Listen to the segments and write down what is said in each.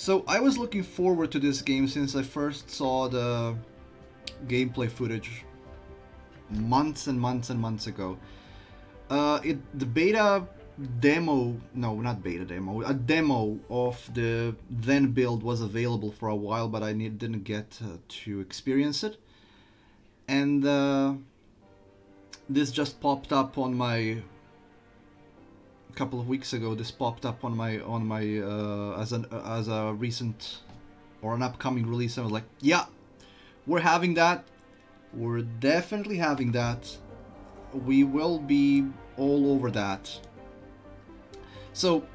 So I was looking forward to this game since I first saw the gameplay footage months and months and months ago. The beta demo, no, not beta demo, a demo of the then build was available for a while, but I didn't get to experience it. And this just popped up on my a couple of weeks ago. This popped up on my as a recent or an upcoming release. I was like, yeah, we're having that. We're definitely having that. We will be all over that. So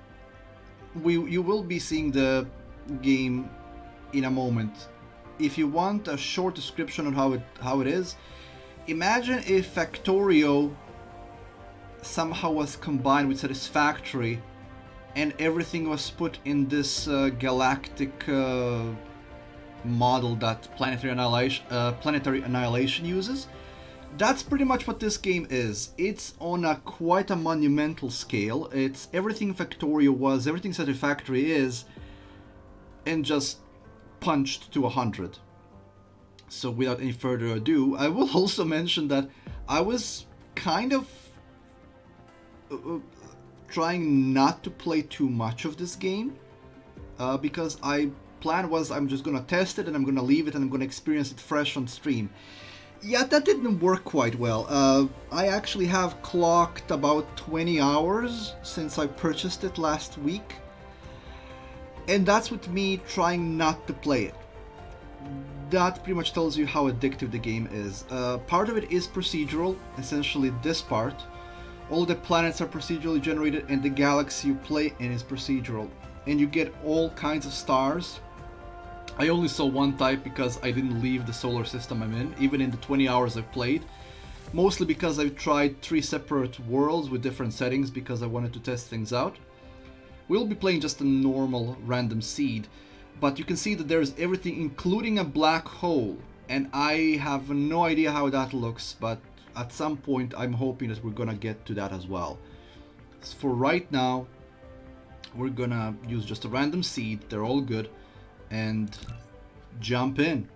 you will be seeing the game in a moment. If you want a short description on how it is, imagine if Factorio somehow was combined with Satisfactory, and everything was put in this galactic model that Planetary Annihilation uses. That's pretty much what this game is. It's on a quite a monumental scale. It's everything Factorio was, everything Satisfactory is, and just punched to 100. So without any further ado, I will also mention that I was kind of trying not to play too much of this game because plan was I'm just gonna test it and I'm gonna leave it and I'm gonna experience it fresh on stream. Yeah, that didn't work quite well. I actually have clocked about 20 hours since I purchased it last week, and that's with me trying not to play it. That pretty much tells you how addictive the game is. Part of it is procedural, essentially this part. All the planets are procedurally generated and the galaxy you play in is procedural. And you get all kinds of stars. I only saw one type because I didn't leave the solar system I'm in, even in the 20 hours I've played. Mostly because I've tried 3 separate worlds with different settings because I wanted to test things out. We'll be playing just a normal random seed, but you can see that there's everything including a black hole, and I have no idea how that looks, but at some point I'm hoping that we're gonna get to that as well. So for right now, we're gonna use just a random seed, they're all good, and jump in.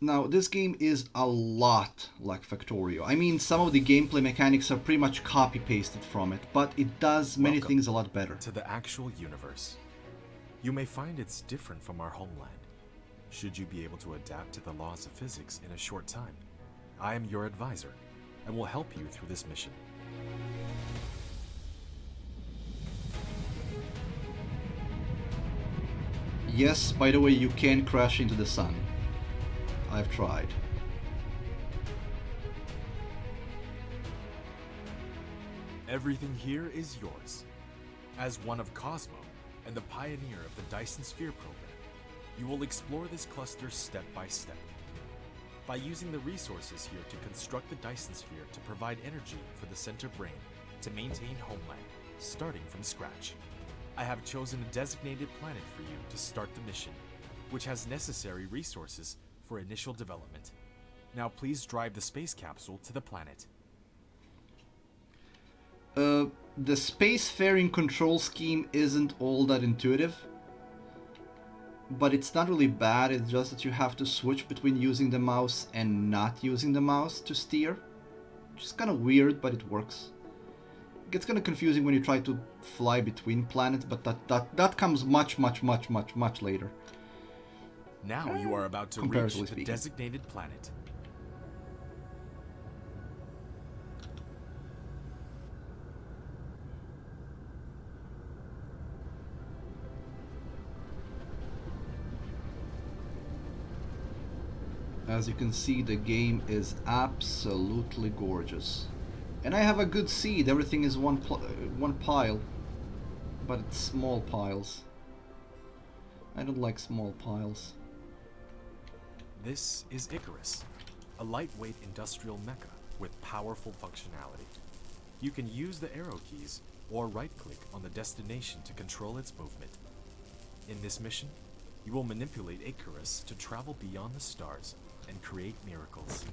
Now, this game is a lot like Factorio. I mean, some of the gameplay mechanics are pretty much copy-pasted from it, but it does many things a lot better. To the actual universe. You may find it's different from our homeland. Should you be able to adapt to the laws of physics in a short time, I am your advisor and will help you through this mission. Yes, by the way, you can crash into the sun. I've tried. Everything here is yours. As one of Cosmo and the pioneer of the Dyson Sphere Program, you will explore this cluster step by step. By using the resources here to construct the Dyson Sphere to provide energy for the center brain to maintain homeland, starting from scratch. I have chosen a designated planet for you to start the mission, which has necessary resources for initial development. Now please drive the space capsule to the planet. The spacefaring control scheme isn't all that intuitive, but it's not really bad. It's just that you have to switch between using the mouse and not using the mouse to steer, which is kind of weird, but it works. It gets kind of confusing when you try to fly between planets, but that comes much later. Now you are about to reach the designated planet. As you can see, the game is absolutely gorgeous. And I have a good seed, everything is one pile. But it's small piles. I don't like small piles. This is Icarus, a lightweight industrial mecha with powerful functionality. You can use the arrow keys or right-click on the destination to control its movement. In this mission, you will manipulate Icarus to travel beyond the stars and create miracles.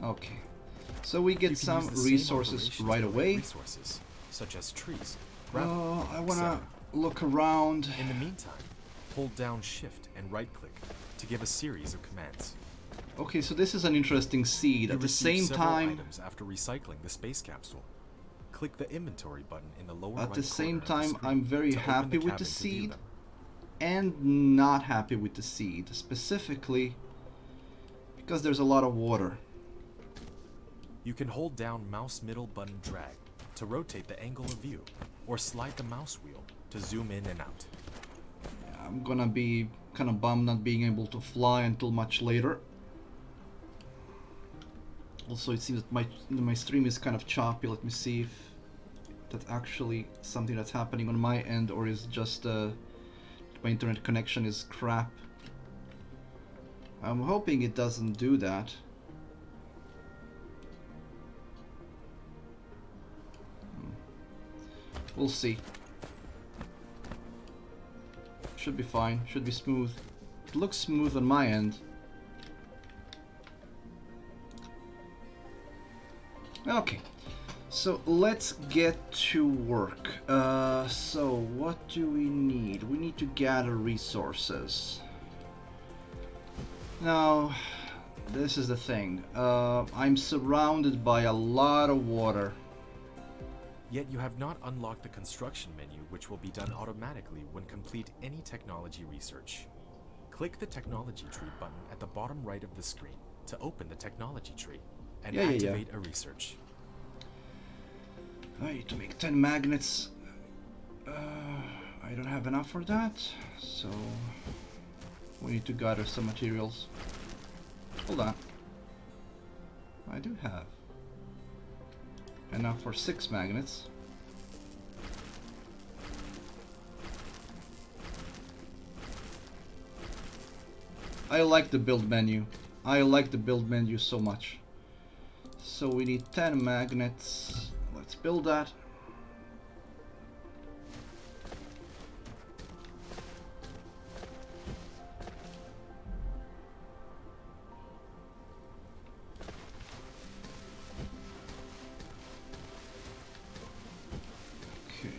Okay, so we get some resources right away. such as trees, gravel, I wanna etc. look around. In the meantime, hold down Shift and right-click to give a series of commands. Okay, so this is an interesting seed. You At the receive same several time, items after recycling the space capsule. Click the inventory button in the lower at right the same corner of the time, screen I'm very to open happy with cabin the to view seed them. and not happy with the seed, specifically because there's a lot of water. You can hold down mouse middle button drag to rotate the angle of view, or slide the mouse wheel to zoom in and out. I'm gonna be kind of bummed not being able to fly until much later. Also, it seems that my stream is kind of choppy. Let me see if that's actually something that's happening on my end, or is just my internet connection is crap. I'm hoping it doesn't do that. We'll see. Should be fine. Should be smooth. It looks smooth on my end. Okay. So let's get to work. So what do we need? We need to gather resources. Now, this is the thing. I'm surrounded by a lot of water. Yet you have not unlocked the construction menu, which will be done automatically when complete any technology research. Click the technology tree button at the bottom right of the screen to open the technology tree and activate a research. I need to make 10 magnets. I don't have enough for that, so we need to gather some materials. Hold on. I do have enough for 6 magnets. I like the build menu. I like the build menu so much. So we need 10 magnets. Let's build that.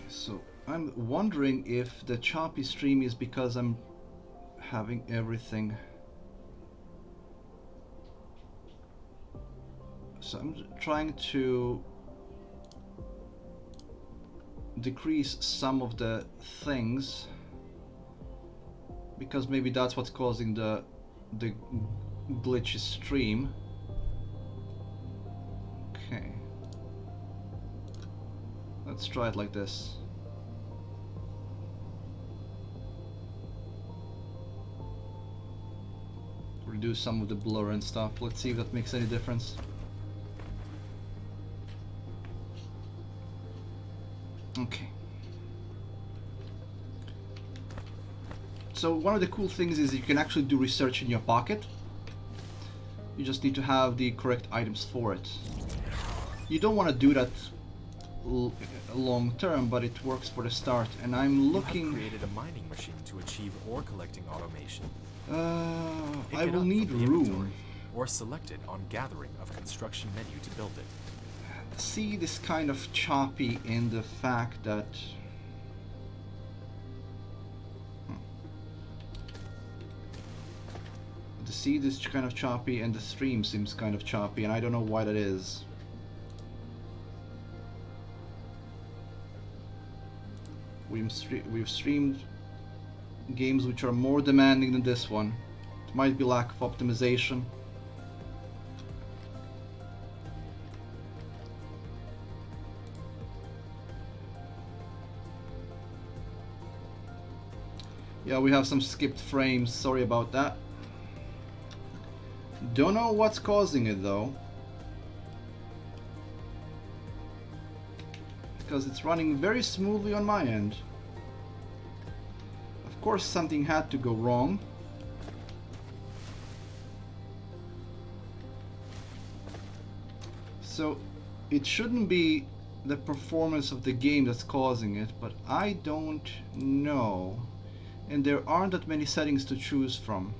So I'm wondering if the choppy stream is because I'm having everything. So I'm trying to decrease some of the things because maybe that's what's causing the glitchy stream. Okay. Let's try it like this. Reduce some of the blur and stuff. Let's see if that makes any difference. Okay. So one of the cool things is you can actually do research in your pocket. You just need to have the correct items for it. You don't want to do that long term, but it works for the start. And I'm looking. You have created a mining machine to achieve ore collecting automation. I will need room. Or select it on gathering of construction menu to build it. See this kind of choppy in the fact that the seed is kind of choppy and the stream seems kind of choppy, and I don't know why that is. We've streamed games which are more demanding than this one. It might be lack of optimization. Yeah, we have some skipped frames, sorry about that. Don't know what's causing it though. Because it's running very smoothly on my end. Of course something had to go wrong. So it shouldn't be the performance of the game that's causing it, but I don't know. And there aren't that many settings to choose from.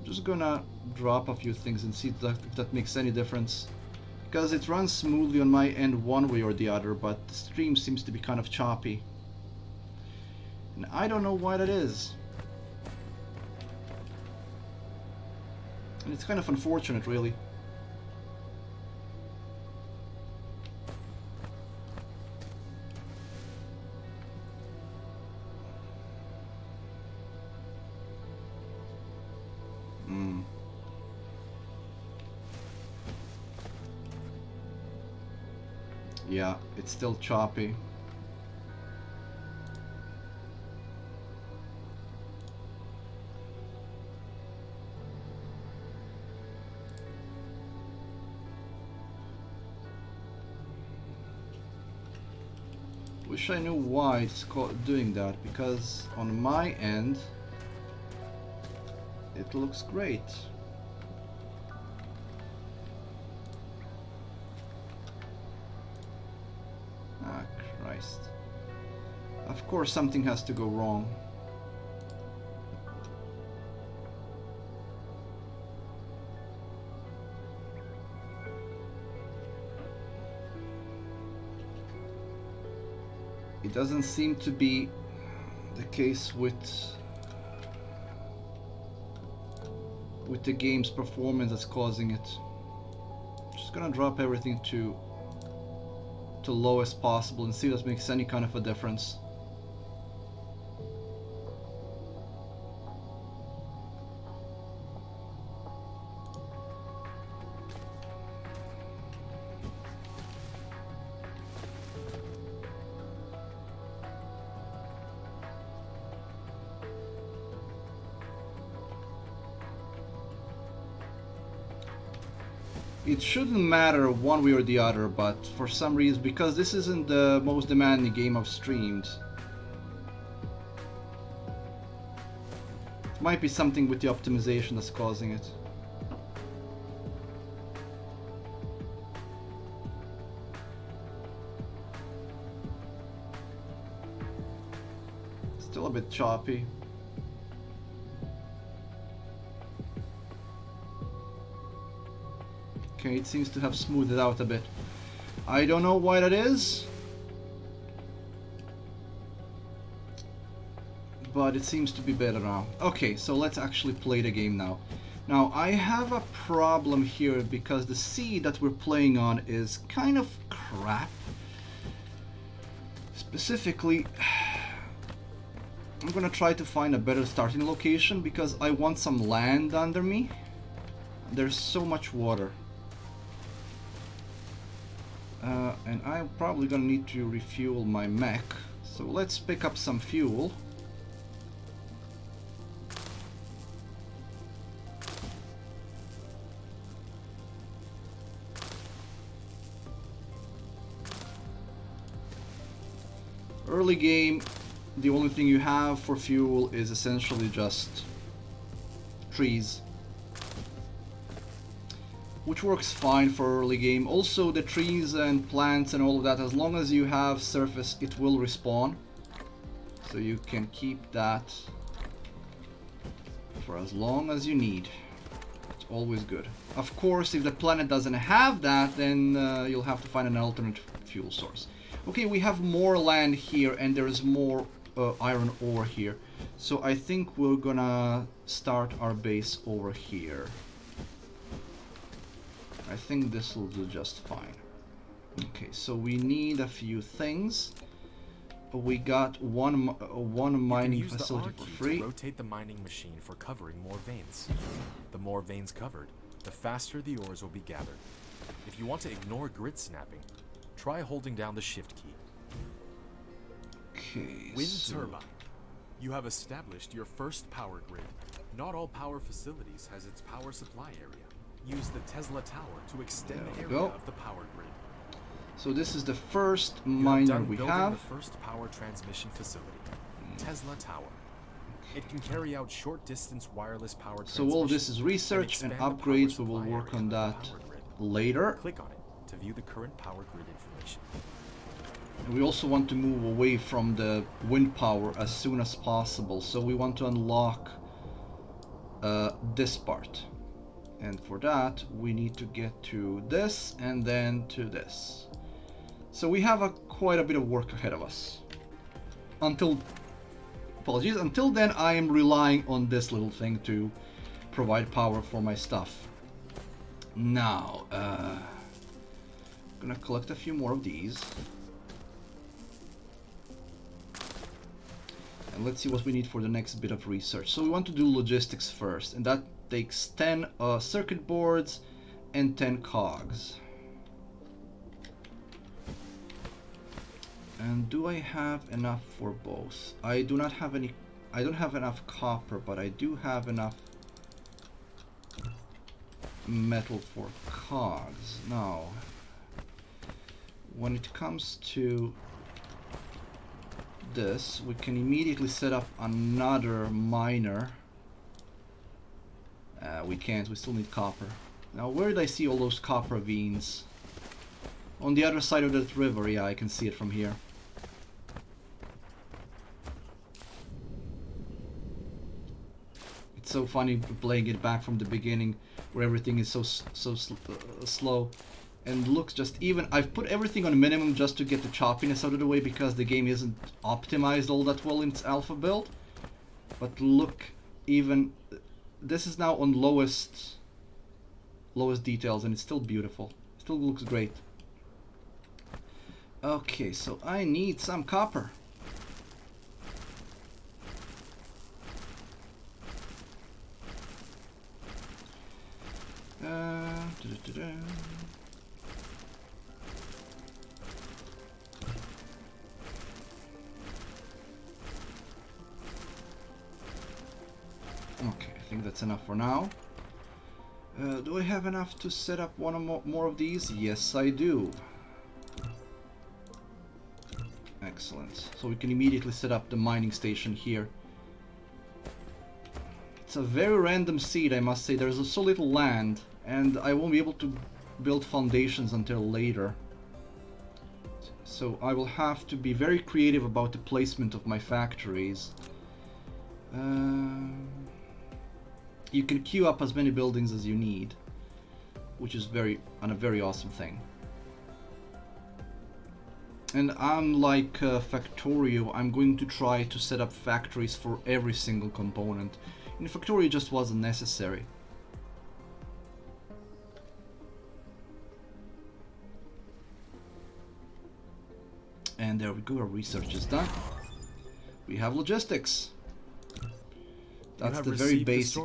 Just just gonna drop a few things and see if that makes any difference. Because it runs smoothly on my end one way or the other, but the stream seems to be kind of choppy. And I don't know why that is. And it's kind of unfortunate, really. Yeah, it's still choppy. Wish I knew why it's doing that, because on my end it looks great. Ah, Christ. Of course something has to go wrong. It doesn't seem to be the case with the game's performance that's causing it. Just gonna drop everything to low as possible and see if that makes any kind of a difference. It shouldn't matter one way or the other, but for some reason, because this isn't the most demanding game I've streamed, it might be something with the optimization that's causing it. Still a bit choppy. Okay, it seems to have smoothed it out a bit. I don't know why that is, but it seems to be better now. Okay, so let's actually play the game now. Now, I have a problem here because the seed that we're playing on is kind of crap. Specifically, I'm gonna try to find a better starting location because I want some land under me. There's so much water. And I'm probably gonna need to refuel my mech, so let's pick up some fuel. Early game, the only thing you have for fuel is essentially just trees, which works fine for early game. Also, the trees and plants and all of that, as long as you have surface, it will respawn. So you can keep that for as long as you need. It's always good. Of course, if the planet doesn't have that, then you'll have to find an alternate fuel source. Okay, we have more land here and there's more iron ore here. So I think we're gonna start our base over here. I think this will do just fine. Okay, so we need a few things. We got one mining facility for free. To rotate the mining machine for covering more veins. The more veins covered, the faster the ores will be gathered. If you want to ignore grid snapping, try holding down the shift key. Okay. Wind turbine. You have established your first power grid. Not all power facilities has its power supply area. Use the Tesla tower to extend the area of the power grid. So this is the first miner we have. The first power transmission facility, Tesla Tower. It can carry out short-distance wireless power transmission. So all this is research and upgrades. We will work on that later. Click on it to view the current power grid information. And we also want to move away from the wind power as soon as possible. So we want to unlock this part. And for that, we need to get to this and then to this. So we have quite a bit of work ahead of us. Until then, I am relying on this little thing to provide power for my stuff. Now, I'm gonna collect a few more of these. And let's see what we need for the next bit of research. So we want to do logistics first, and that takes 10 circuit boards and 10 cogs. And do I have enough for both? I do not have any. I don't have enough copper, but I do have enough metal for cogs. Now, when it comes to this, we can immediately set up another miner. We can't, we still need copper. Now, where did I see all those copper veins? On the other side of that river, yeah, I can see it from here. It's so funny playing it back from the beginning, where everything is so slow. And looks just even. I've put everything on minimum just to get the choppiness out of the way because the game isn't optimized all that well in its alpha build. But look, even this is now on lowest details and it's still beautiful. Still looks great. Okay, so I need some copper. Okay, I think that's enough for now. Do I have enough to set up one or more of these? Yes, I do. Excellent. So we can immediately set up the mining station here. It's a very random seed, I must say. There's so little land, and I won't be able to build foundations until later. So I will have to be very creative about the placement of my factories. You can queue up as many buildings as you need, which is a very awesome thing. And unlike Factorio, I'm going to try to set up factories for every single component. In Factorio, it just wasn't necessary. And there we go, our research is done. We have logistics. That's the very basic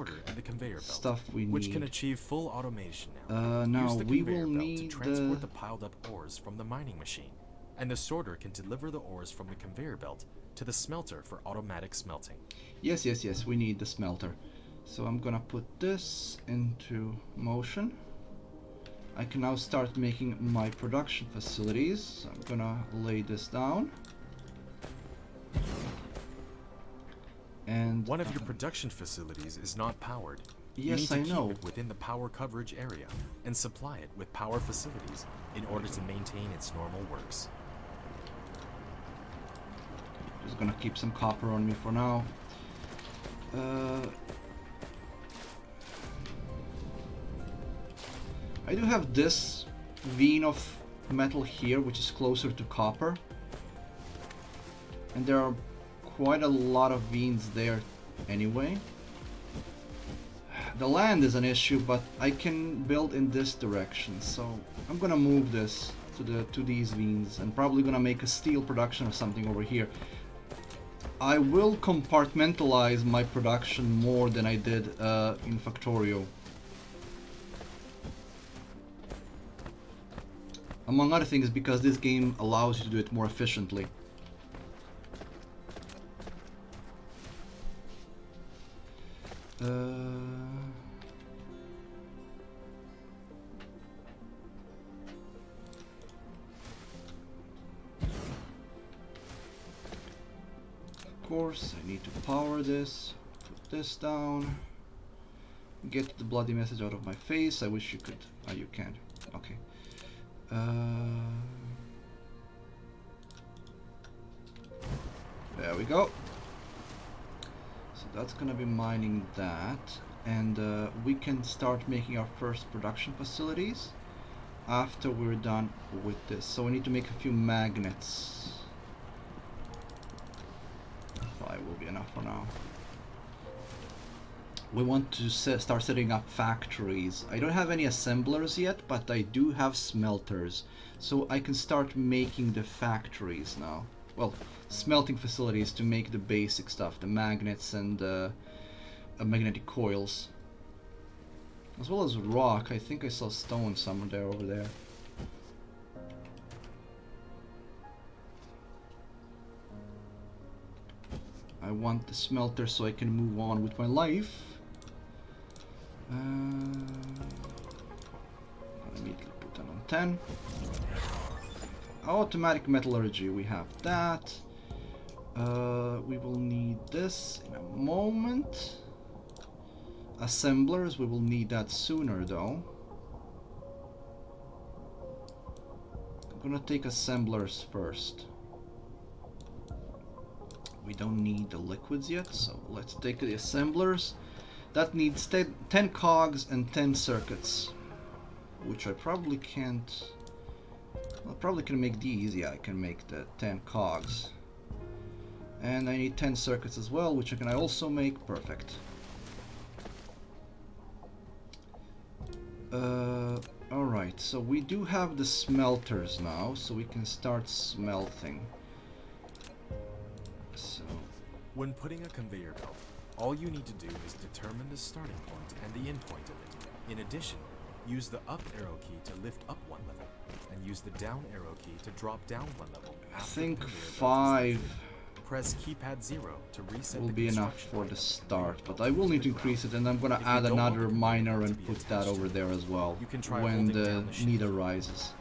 stuff we need. Which can achieve full automation now. Now Use the we conveyor will belt need to transport the piled up ores from the mining machine, and the sorter can deliver the ores from the conveyor belt to the smelter for automatic smelting. Yes, we need the smelter. So I'm gonna put this into motion. I can now start making my production facilities. So I'm gonna lay this down. And one of your production facilities is not powered. Yes, I know. You need to keep it within the power coverage area and supply it with power facilities in order to maintain its normal works. Just gonna keep some copper on me for now. I do have this vein of metal here, which is closer to copper. And there are quite a lot of veins there anyway. The land is an issue, but I can build in this direction, so I'm gonna move this to these veins and probably gonna make a steel production or something over here. I will compartmentalize my production more than I did in Factorio. Among other things, because this game allows you to do it more efficiently. Of course, I need to power this, put this down, get the bloody message out of my face. I wish you could. Oh, you can't. Okay. There we go. So that's gonna be mining that. And we can start making our first production facilities after we're done with this. So we need to make a few magnets. 5 will be enough for now. We want to start setting up factories. I don't have any assemblers yet, but I do have smelters. So I can start making the factories now. Well, smelting facilities to make the basic stuff, the magnets and magnetic coils. As well as rock. I think I saw stone somewhere over there. I want the smelter so I can move on with my life. I'll immediately put that on 10. Automatic metallurgy, we have that. We will need this in a moment. Assemblers, we will need that sooner though. I'm gonna take assemblers first. We don't need the liquids yet, so let's take the assemblers. That needs 10 cogs and 10 circuits, which I probably can't. I probably can make these. Yeah, I can make the 10 cogs. And I need 10 circuits as well, which I can also make. Perfect. Alright, so we do have the smelters now, so we can start smelting. So, when putting a conveyor belt, all you need to do is determine the starting point and the end point of it. In addition, use the up arrow key to lift up one level, and use the down arrow key to drop down one level. I think 5 press keypad 0 to reset will the be enough for the start, but I will need to increase it, and I'm gonna add another miner and put that over there as well when the need arises.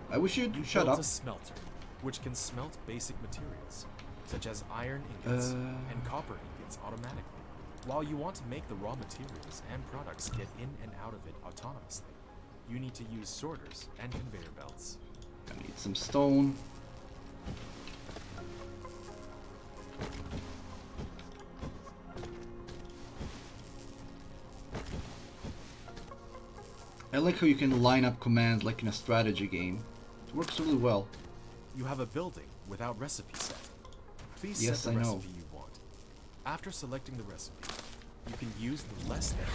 I wish you'd shut up. A smelter, which can smelt basic materials, such as iron ingots and copper ingots automatically. While you want to make the raw materials and products get in and out of it autonomously, you need to use sorters and conveyor belts. I need some stone. I like how you can line up commands like in a strategy game. It works really well. You have a building without recipe set. Please Yes, set the I know. recipe you want. After selecting the recipe, you can use the less than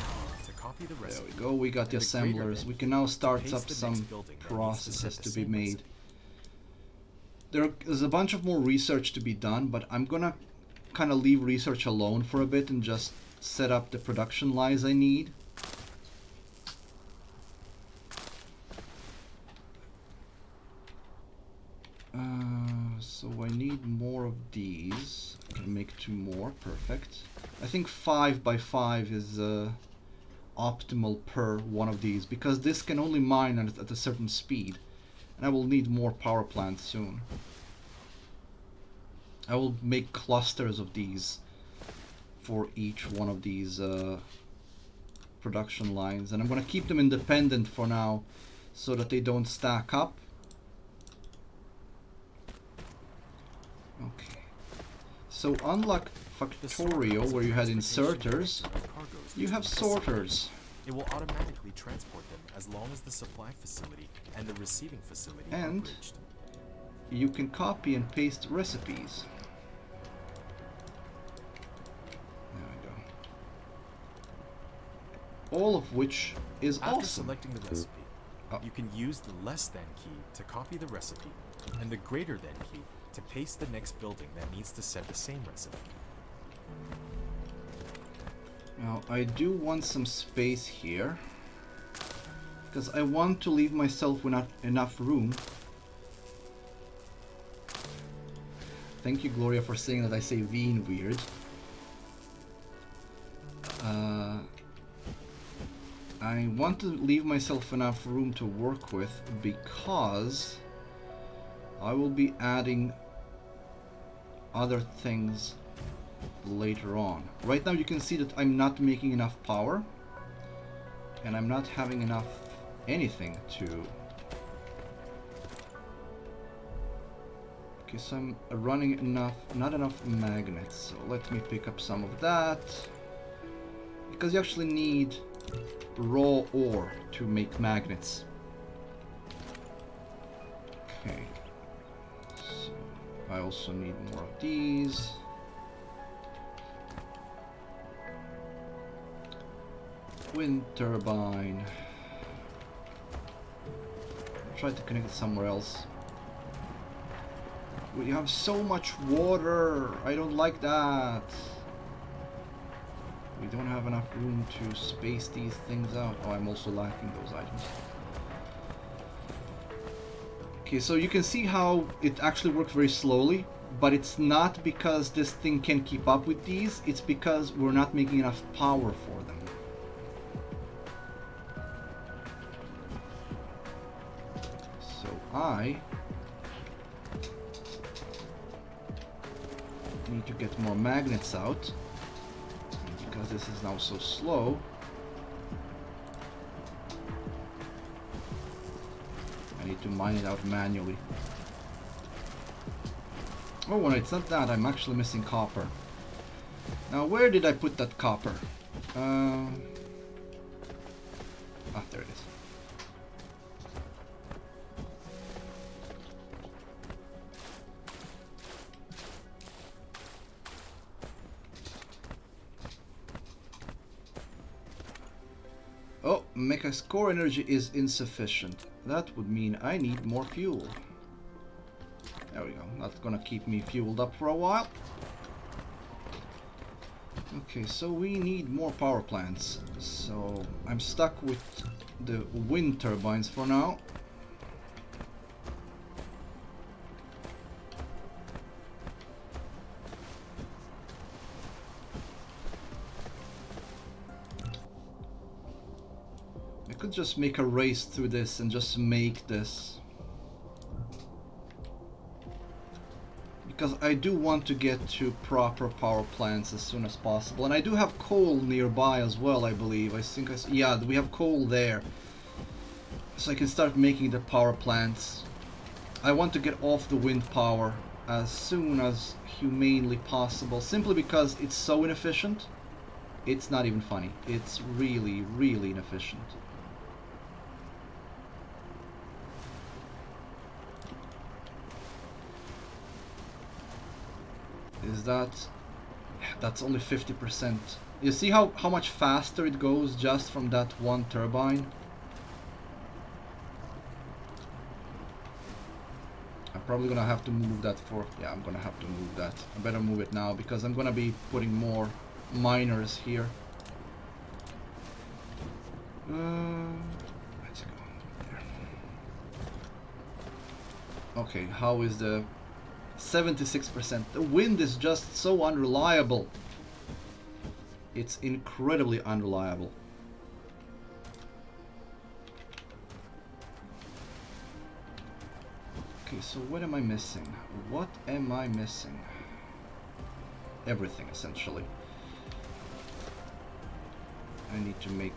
to copy the There recipe. we go, we got the and the greater assemblers. than We can now start paste up the next some building that needs to processes set to the be same made. recipe. There's a bunch of more research to be done, but I'm gonna kind of leave research alone for a bit and just set up the production lines I need. So I need more of these. I can make 2 more, perfect. I think 5 by 5 is optimal per one of these, because this can only mine at a certain speed, and I will need more power plants soon. I will make clusters of these for each one of these production lines, and I'm gonna keep them independent for now so that they don't stack up. Okay, so unlike Factorio, where you had inserters, you have sorters. It will automatically transport them as long as the supply facility and the receiving facility And are bridged. you can copy and paste recipes. There we go. All of which is After awesome. selecting the recipe, you can use the less than key to copy the recipe and the greater than key to paste the next building that needs to set the same recipe. Now I do want some space here, because I want to leave myself enough room. Thank you, Gloria, for saying that I say Veen weird. I want to leave myself enough room to work with, because I will be adding other things later on. Right now you can see that I'm not making enough power, and I'm not having enough anything to... Okay, so I'm running not enough magnets, so let me pick up some of that. Because you actually need raw ore to make magnets. Okay. So I also need more of these. Wind turbine. Try to connect it somewhere else. We have so much water. I don't like that. We don't have enough room to space these things out. Oh, I'm also lacking those items. Okay, so you can see how it actually works very slowly, but it's not because this thing can keep up with these, it's because we're not making enough power for them. So I need to get more magnets out, and because this is now so slow, I need to mine it out manually. Oh, no, it's not that. I'm actually missing copper. Now, where did I put that copper? Ah, there it is. Oh, Mecha's core energy is insufficient. That would mean I need more fuel. There we go. That's gonna keep me fueled up for a while. Okay, so we need more power plants. So I'm stuck with the wind turbines for now. I could just make a race through this and just make this. Because I do want to get to proper power plants as soon as possible. And I do have coal nearby as well, I believe. Yeah, we have coal there. So I can start making the power plants. I want to get off the wind power as soon as humanely possible. Simply because it's so inefficient. It's not even funny. It's really, really inefficient. Is that's only 50%. You see how much faster it goes just from that one turbine? I'm probably gonna have to move that yeah, I'm gonna have to move that. I better move it now because I'm gonna be putting more miners here. Let's go there. Okay, how is the 76%? The wind is just so unreliable. It's incredibly unreliable. Okay, so what am I missing? What am I missing? Everything, essentially. I need to make...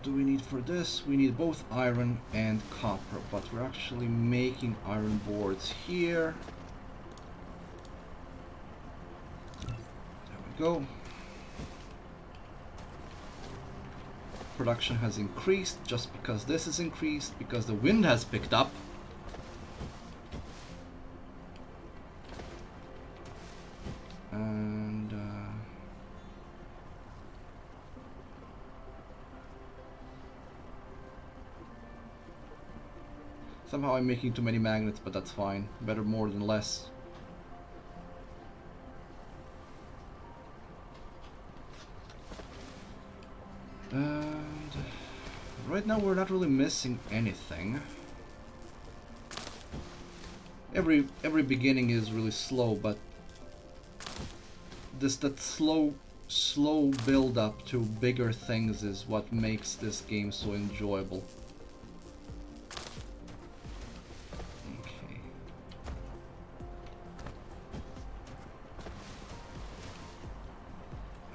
do we need for this? We need both iron and copper, but we're actually making iron boards here. There we go. Production has increased just because this is increased, because the wind has picked up. And somehow I'm making too many magnets, but that's fine. Better more than less. And right now we're not really missing anything. Every beginning is really slow, but that slow build up to bigger things is what makes this game so enjoyable.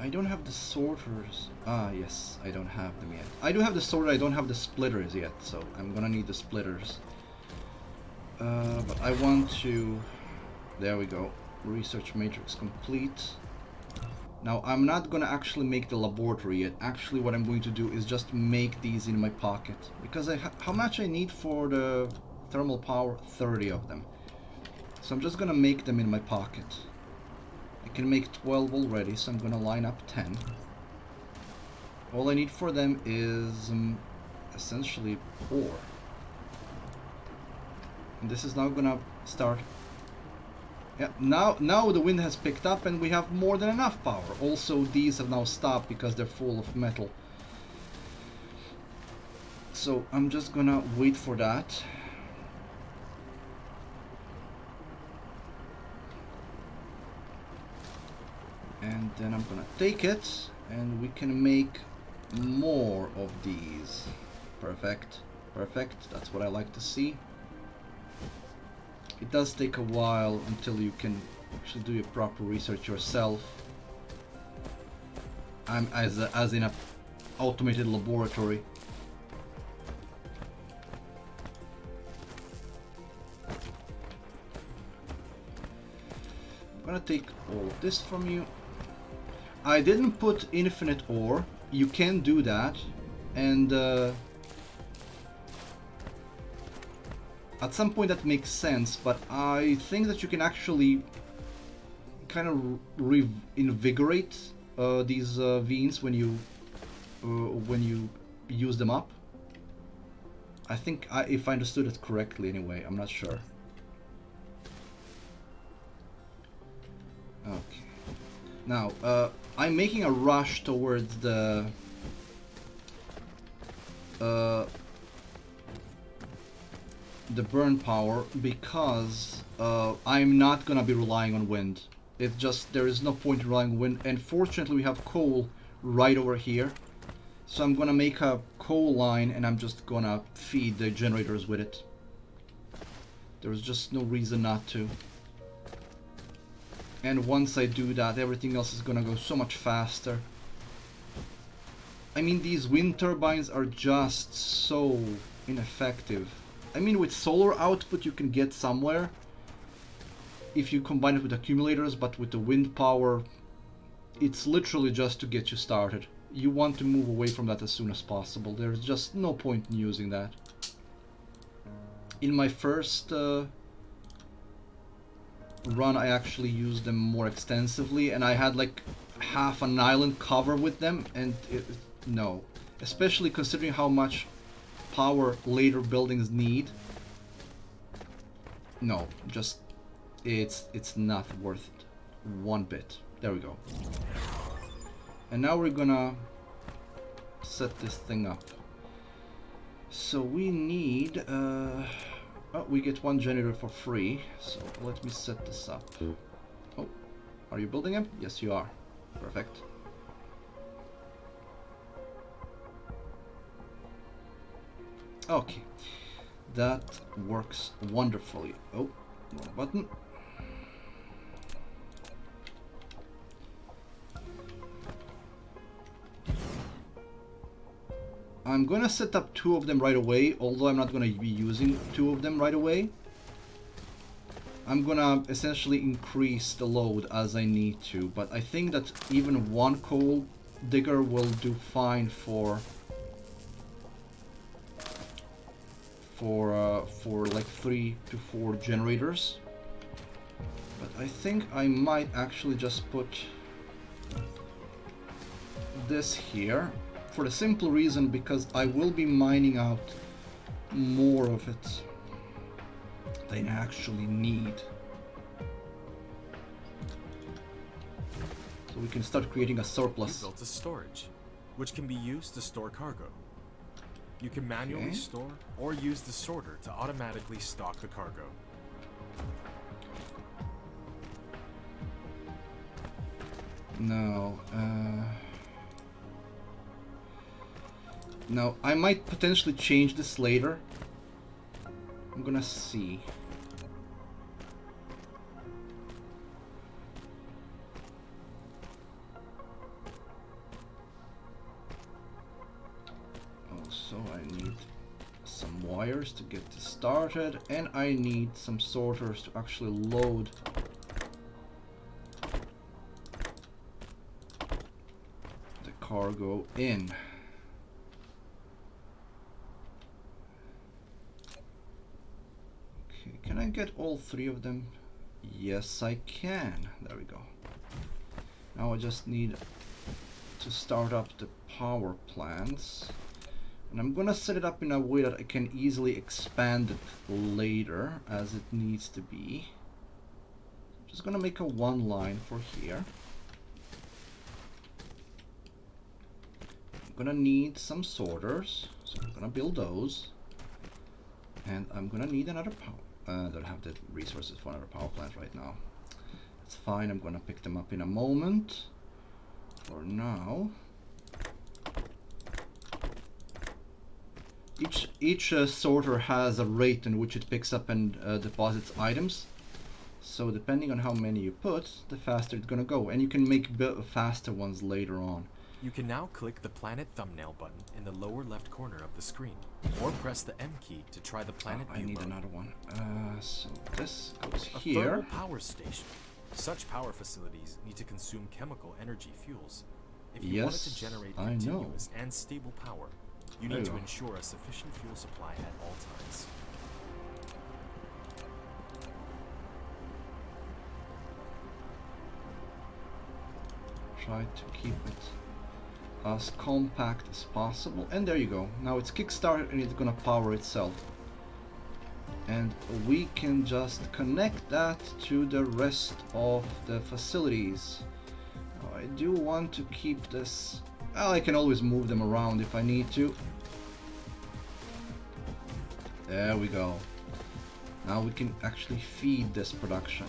I don't have the sorters. Ah, yes, I don't have them yet. I do have the sorter, I don't have the splitters yet, so I'm gonna need the splitters. But I want to... There we go. Research matrix complete. Now, I'm not gonna actually make the laboratory yet. Actually, what I'm going to do is just make these in my pocket. Because how much I need for the thermal power? 30 of them. So I'm just gonna make them in my pocket. I can make 12 already, so I'm gonna line up 10. All I need for them is essentially ore. And this is now gonna start. Yeah, now the wind has picked up and we have more than enough power. Also, these have now stopped because they're full of metal. So I'm just gonna wait for that. And then I'm gonna take it and we can make more of these. Perfect, perfect, that's what I like to see. It does take a while until you can actually do your proper research yourself. I'm as in a automated laboratory. I'm gonna take all of this from you. I didn't put infinite ore. You can do that, and at some point that makes sense, but I think that you can actually kind of reinvigorate these veins when you use them up. I think if I understood it correctly anyway, I'm not sure. Okay. Now, I'm making a rush towards the burn power because I'm not gonna be relying on wind. It's just there is no point in relying on wind, and fortunately we have coal right over here. So I'm gonna make a coal line and I'm just gonna feed the generators with it. There's just no reason not to. And once I do that, everything else is gonna go so much faster. I mean, these wind turbines are just so ineffective. I mean, with solar output you can get somewhere if you combine it with accumulators, but with the wind power, it's literally just to get you started. You want to move away from that as soon as possible. There's just no point in using that. In my first run, I actually used them more extensively, and I had like half an island covered with them, and no. Especially considering how much power later buildings need. No, just it's not worth it one bit. There we go. And now we're gonna set this thing up. So we need oh, we get one generator for free, so let me set this up. Oh, are you building him? Yes, you are. Perfect. Okay, that works wonderfully. Oh, wrong button. I'm gonna set up 2 of them right away, although I'm not gonna be using 2 of them right away. I'm gonna essentially increase the load as I need to, but I think that even 1 coal digger will do fine for like 3 to 4 generators. But I think I might actually just put this here for the simple reason because I will be mining out more of it than I actually need. So we can start creating a surplus. You built a storage, which can be used to store cargo. You can manually store or use the sorter to automatically stock the cargo. No, no, I might potentially change this later. I'm gonna see. I need some wires to get this started, and I need some sorters to actually load the cargo in. Okay, can I get all three of them? Yes, I can. There we go. Now I just need to start up the power plants. And I'm gonna set it up in a way that I can easily expand it later as it needs to be. I'm just gonna make a one line for here. I'm gonna need some sorters, so I'm gonna build those. And I'm gonna need another power. I don't have the resources for another power plant right now. It's fine, I'm gonna pick them up in a moment. For now, each sorter has a rate in which it picks up and deposits items. So depending on how many you put, the faster it's gonna go. And you can make faster ones later on. You can now click the planet thumbnail button in the lower left corner of the screen, or press the M key to try the planet view I need mode. another one. So this goes A here. thermal power station. Such power facilities need to consume chemical energy fuels. If you wanted to generate I know. continuous and stable power, you There need you to go. ensure a sufficient fuel supply at all times. Try to keep it as compact as possible. And there you go. Now it's kickstarted and it's gonna power itself. And we can just connect that to the rest of the facilities. Now, I do want to keep this. Well, I can always move them around if I need to. There we go. Now we can actually feed this production.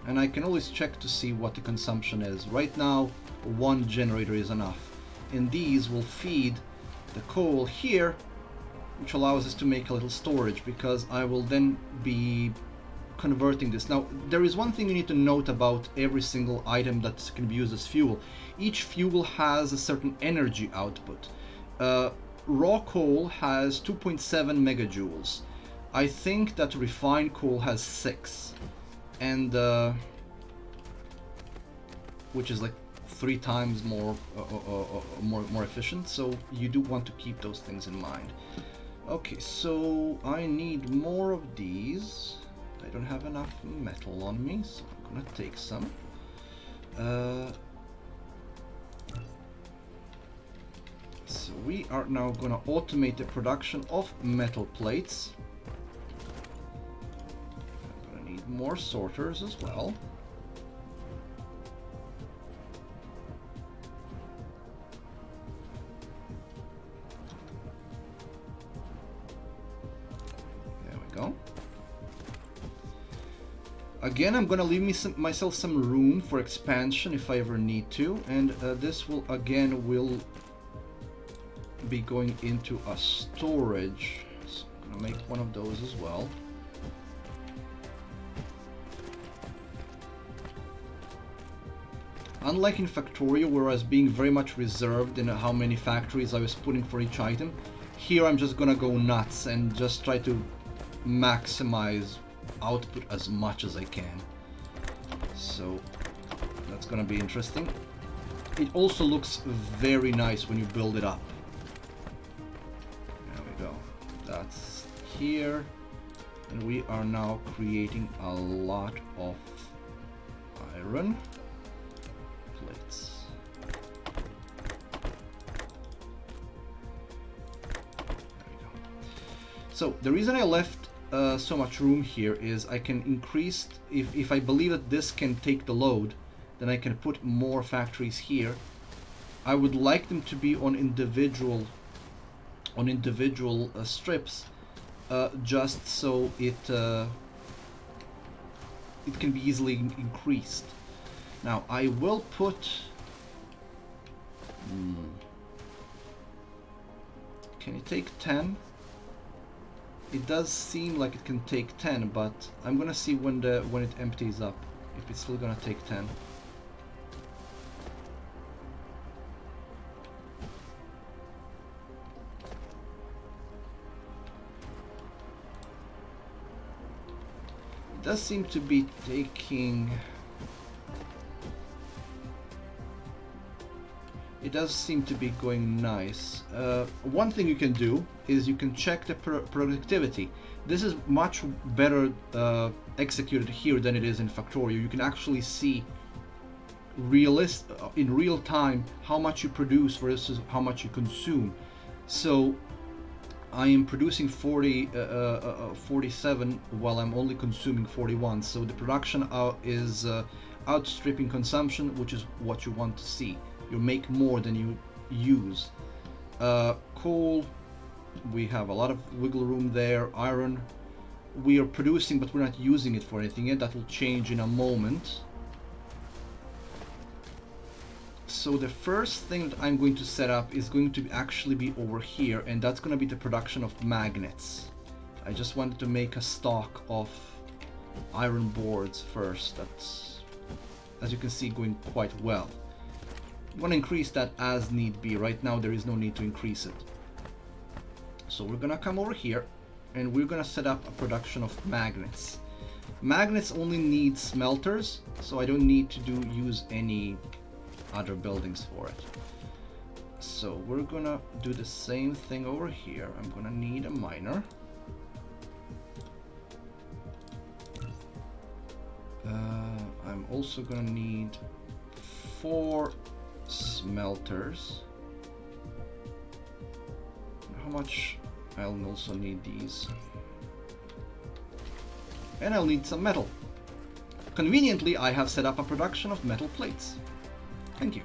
And I can always check to see what the consumption is. Right now, one generator is enough. And these will feed the coal here, which allows us to make a little storage, because I will then be converting this. Now, there is one thing you need to note about every single item that can be used as fuel. Each fuel has a certain energy output. Raw coal has 2.7 megajoules. I think that refined coal has 6. And which is like 3 times more efficient, so you do want to keep those things in mind. Okay, so I need more of these. I don't have enough metal on me, so I'm gonna take some. So we are now gonna automate the production of metal plates. I'm gonna need more sorters as well. Go. Again, I'm gonna leave myself some room for expansion if I ever need to, and this will be going into a storage. So I'm gonna make one of those as well. Unlike in Factorio, where I was being very much reserved in how many factories I was putting for each item, here I'm just gonna go nuts and just try to maximize output as much as I can. So that's gonna be interesting. It also looks very nice when you build it up. There we go. That's here. And we are now creating a lot of iron plates. There we go. So the reason I left so much room here is I can increase, if I believe that this can take the load, then I can put more factories here. I would like them to be on individual strips, just so it can be easily increased. Now I will put can it take 10? It does seem like it can take 10, but I'm gonna see when it empties up if it's still gonna take 10. does seem to be taking... It does seem to be going nice. One thing you can do is you can check the productivity. This is much better executed here than it is in Factorio. You can actually see in real time how much you produce versus how much you consume. So I am producing 47 while I'm only consuming 41. So the production is outstripping consumption, which is what you want to see. You make more than you use. Coal, we have a lot of wiggle room there. Iron, we are producing but we're not using it for anything yet. That will change in a moment. So the first thing that I'm going to set up is going to actually be over here, and that's going to be the production of magnets. I just wanted to make a stock of iron boards first. That's, as you can see, going quite well. I'm going to increase that as need be. Right now there is no need to increase it. So we're going to come over here and we're going to set up a production of magnets. Magnets only need smelters, so I don't need to use any other buildings for it. So we're going to do the same thing over here. I'm going to need a miner. I'm also going to need 4 smelters. How much? I'll also need these. And I'll need some metal. Conveniently, I have set up a production of metal plates. Thank you.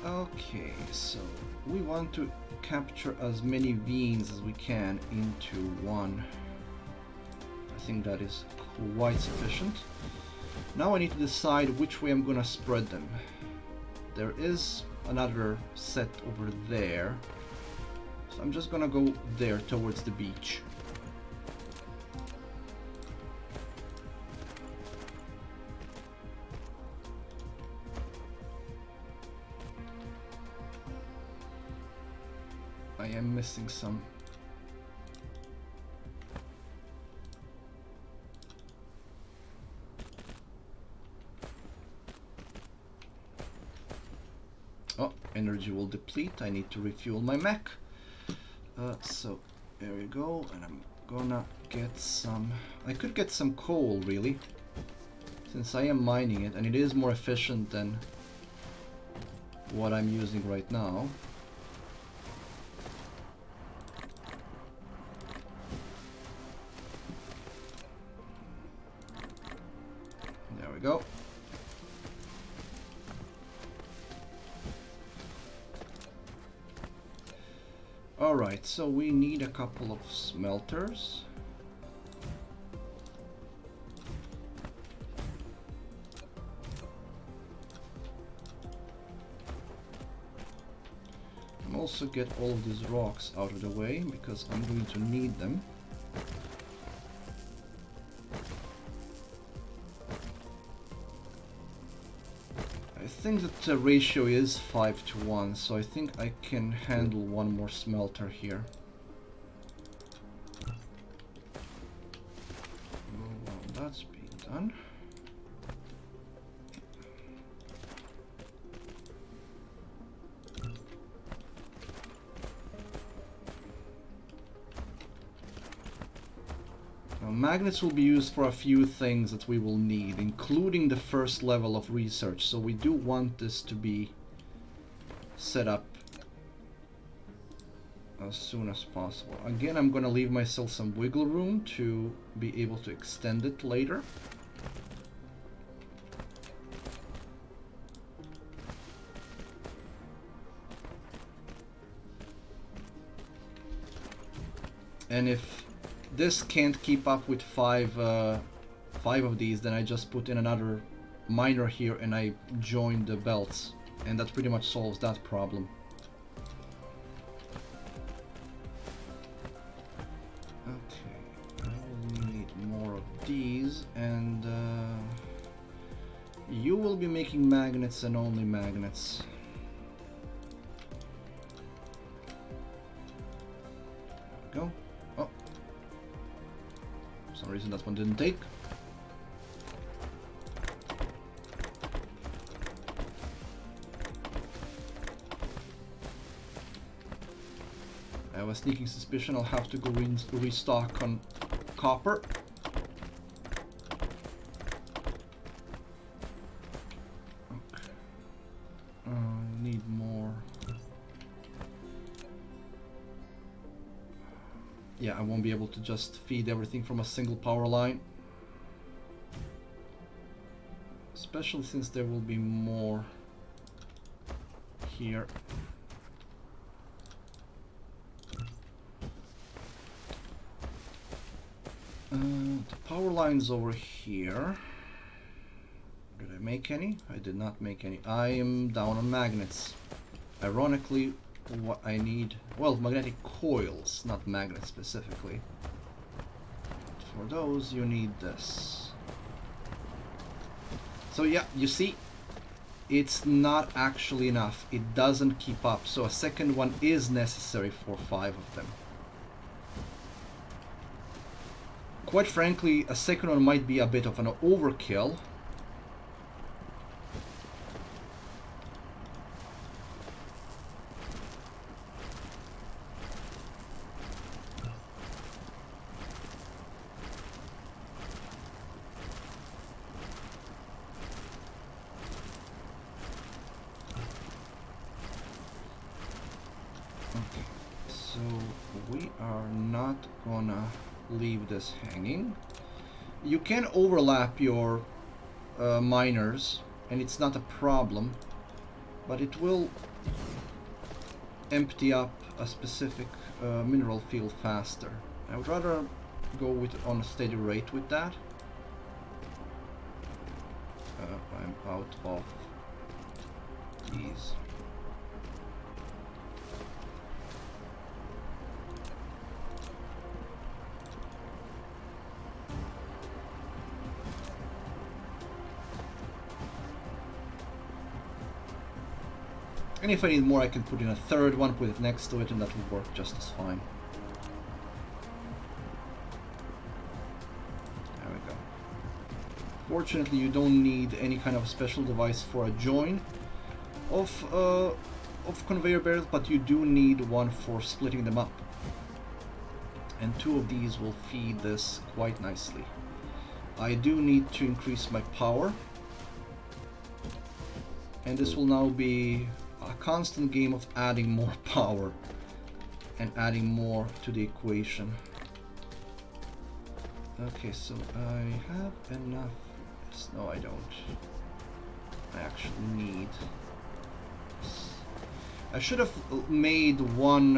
Okay, so we want to capture as many veins as we can into one. I think that is quite sufficient. Now I need to decide which way I'm gonna spread them. There is another set over there, so I'm just gonna go there towards the beach. I am missing some. Oh, energy will deplete. I need to refuel my mech. So there we go, and I'm gonna get some. I could get some coal, really, since I am mining it, and it is more efficient than what I'm using right now. There we go. Alright, so we need a couple of smelters. And also get all of these rocks out of the way, because I'm going to need them. I think that the ratio is 5:1, so I think I can handle one more smelter here. Well, that's being done. Now, magnets will be used for a few things that we will need, including the first level of research, so we do want this to be set up as soon as possible. Again, I'm going to leave myself some wiggle room to be able to extend it later. And if this can't keep up with five of these, then I just put in another miner here and I join the belts, and that pretty much solves that problem. Okay, I will need more of these, and you will be making magnets and only magnets. go. Oh. For some reason that one didn't take. I have a sneaking suspicion I'll have to go restock on copper. Okay. Need more. Yeah, I won't be able to just feed everything from a single power line. Especially since there will be more here. The power lines over here. Did I make any? I did not make any. I am down on magnets. Ironically, what I need, well, magnetic coils, not magnets specifically. For those, you need this. So yeah, you see, it's not actually enough. It doesn't keep up. So a second one is necessary for 5 of them. Quite frankly, a second one might be a bit of an overkill. Okay, so we are not gonna leave this hanging. You can overlap your miners and it's not a problem, but it will empty up a specific mineral field faster. I would rather go with on a steady rate with that. I'm out of these. And if I need more, I can put in a third one, put it next to it, and that will work just as fine. There we go. Fortunately, you don't need any kind of special device for a join of conveyor belts, but you do need one for splitting them up. And 2 of these will feed this quite nicely. I do need to increase my power. And this will now be a constant game of adding more power and adding more to the equation. Okay, so I have enough. No, I don't. I actually need. I should have made one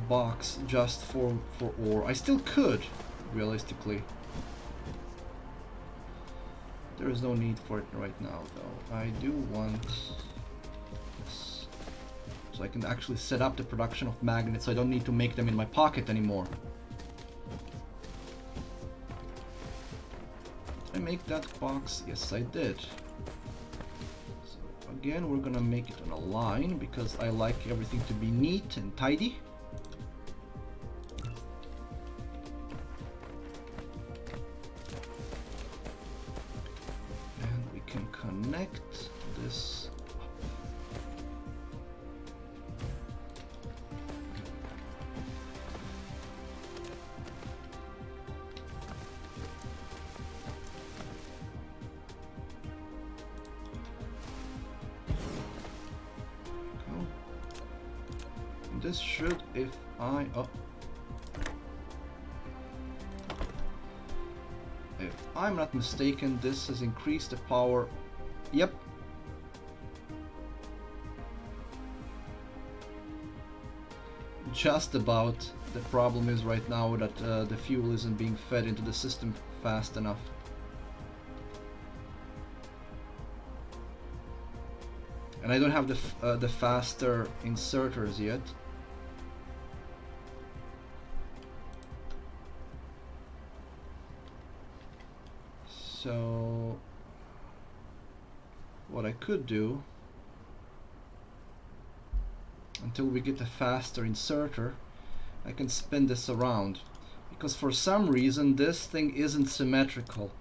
box just for ore. I still could, realistically. There is no need for it right now, though. I do want this, so I can actually set up the production of magnets, so I don't need to make them in my pocket anymore. Did I make that box? Yes, I did. So again, we're gonna make it on a line, because I like everything to be neat and tidy. Connect this Cool. This should, if I if I'm not mistaken, this has increased the power. Yep. Just about. The problem is right now that the fuel isn't being fed into the system fast enough. And I don't have the faster inserters yet. So what I could do until we get a faster inserter, I can spin this around. Because for some reason this thing isn't symmetrical.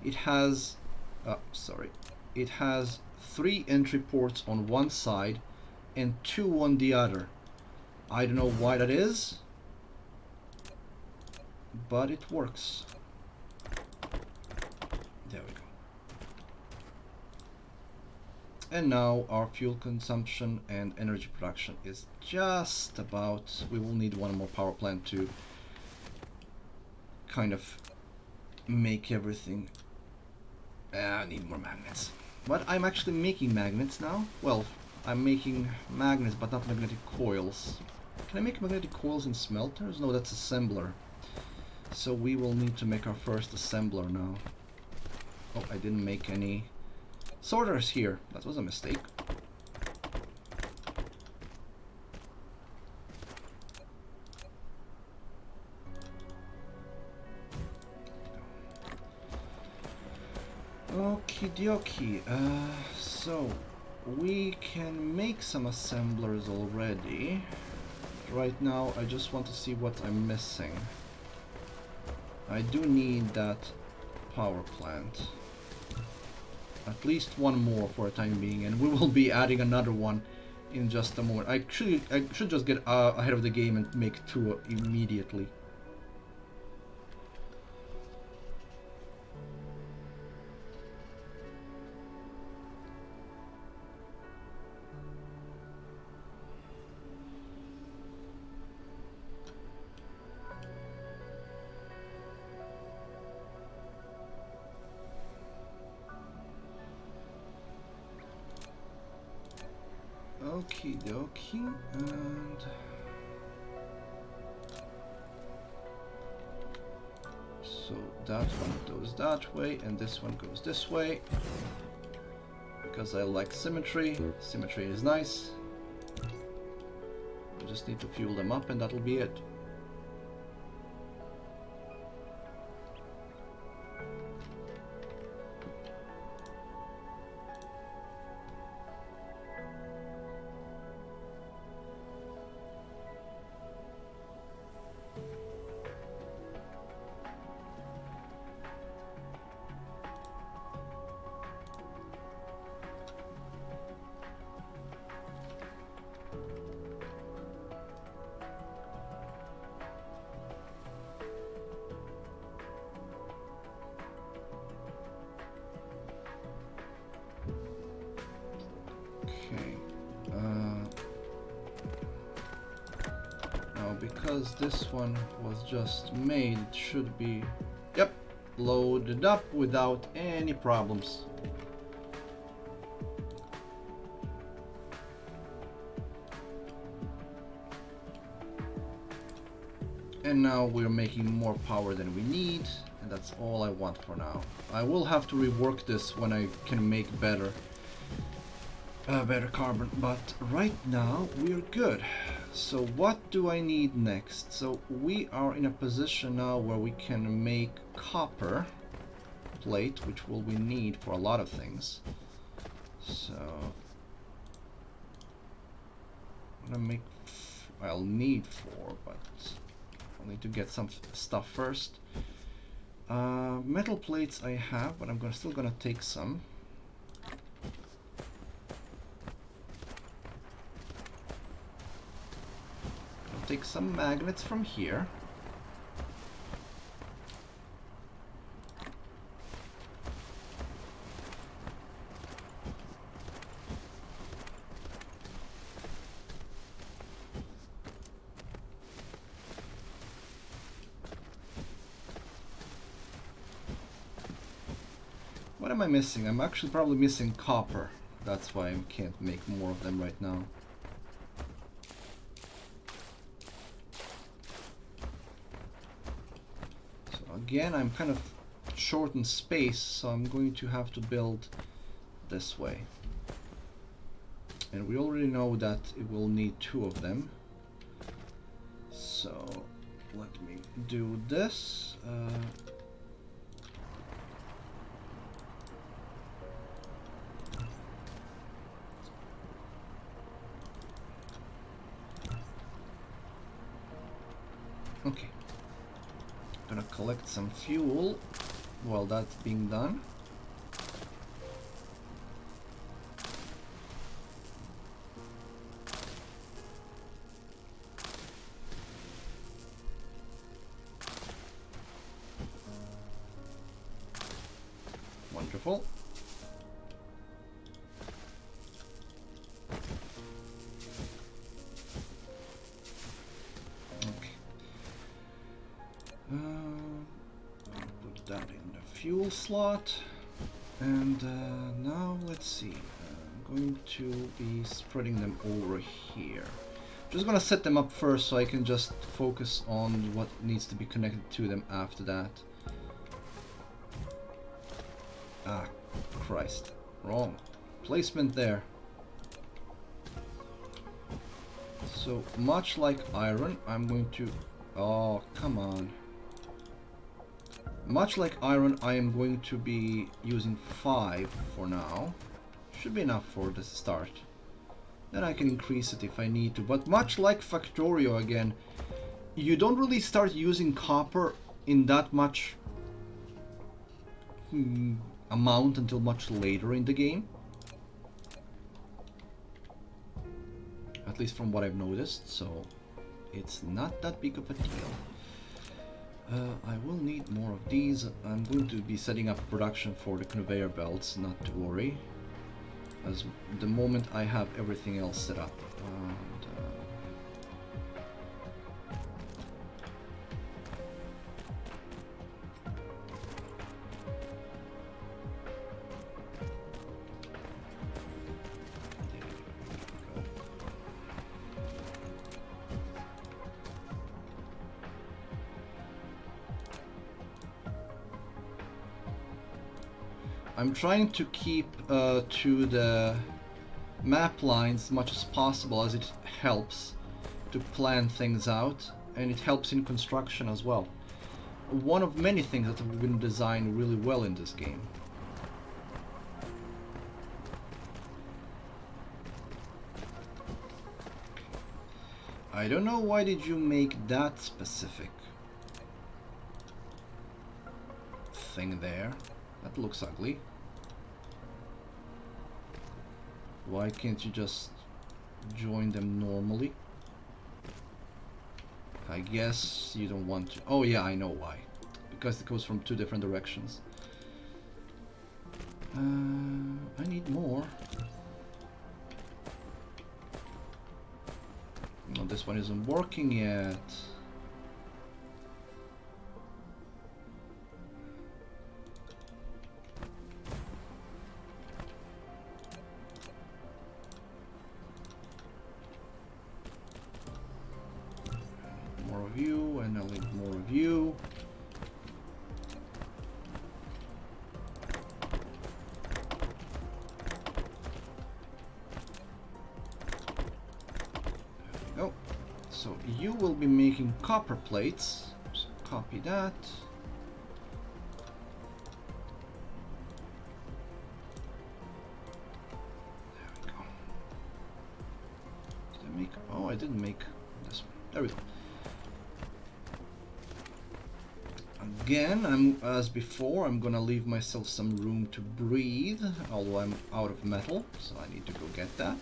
It has, it has 3 entry ports on one side and 2 on the other. I don't know why that is, but it works. There we go. And now our fuel consumption and energy production is just about... We will need one more power plant to kind of make everything... I need more magnets. But I'm actually making magnets now. Well, I'm making magnets but not magnetic coils. Can I make magnetic coils in smelters? No, that's assembler. So we will need to make our first assembler now. Oh, I didn't make any sorters here. That was a mistake. Okie dokie. So we can make some assemblers already. Right now I just want to see what I'm missing. I do need that power plant. At least one more for a time being, and we will be adding another one in just a moment. I should just get ahead of the game and make 2 immediately. Okie dokie, and so that one goes that way and this one goes this way because I like symmetry. Symmetry is nice. We just need to fuel them up and that'll be it. Because this one was just made, it should be, yep, loaded up without any problems. And now we're making more power than we need, and that's all I want for now. I will have to rework this when I can make better carbon, but right now we're good. So what do I need next? So we are in a position now where we can make copper plate, which will we need for a lot of things. So I'm gonna make, I'll need 4, but I'll need to get some stuff first. Metal plates I have, but I'm still gonna take some. Take some magnets from here. What am I missing? I'm actually probably missing copper. That's why I can't make more of them right now. Again, I'm kind of short in space, so I'm going to have to build this way. And we already know that it will need 2 of them. So let me do this. Okay. Gonna collect some fuel while that's being done. Wonderful. Okay. Put that in the fuel slot. And now let's see. I'm going to be spreading them over here. Just gonna set them up first so I can just focus on what needs to be connected to them after that. Ah, Christ. Wrong. Placement there. So, much like iron, I'm going to... Oh, come on. Much like iron, I am going to be using 5 for now. Should be enough for the start. Then I can increase it if I need to. But much like Factorio again, you don't really start using copper in that much amount until much later in the game. At least from what I've noticed, so it's not that big of a deal. I will need more of these. I'm going to be setting up production for the conveyor belts, not to worry. As the moment I have everything else set up. And, I'm trying to keep to the map lines as much as possible, as it helps to plan things out, and it helps in construction as well. One of many things that have been designed really well in this game. I don't know, why did you make that specific thing there? That looks ugly. Why can't you just join them normally? I guess you don't want to. Oh yeah, I know why. Because it goes from 2 different directions. I need more. No, this one isn't working yet. You, and I'll need more of you. There we go. So you will be making copper plates. So copy that. There we go. Did I make? Oh, I didn't make this one. There we go. Again, as before, I'm gonna leave myself some room to breathe, although I'm out of metal, so I need to go get that.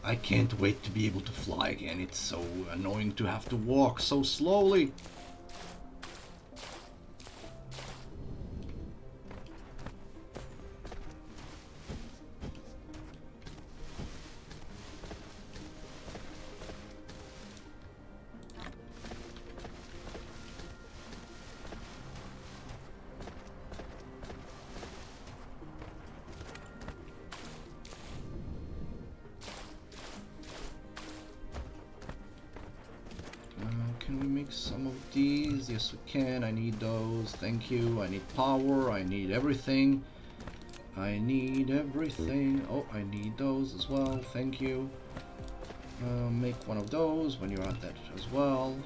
I can't wait to be able to fly again. It's so annoying to have to walk so slowly. Can we make some of these? Yes, we can. I need those. Thank you. I need power. I need everything. I need everything. Oh, I need those as well. Thank you. Make one of those when you're at that as well.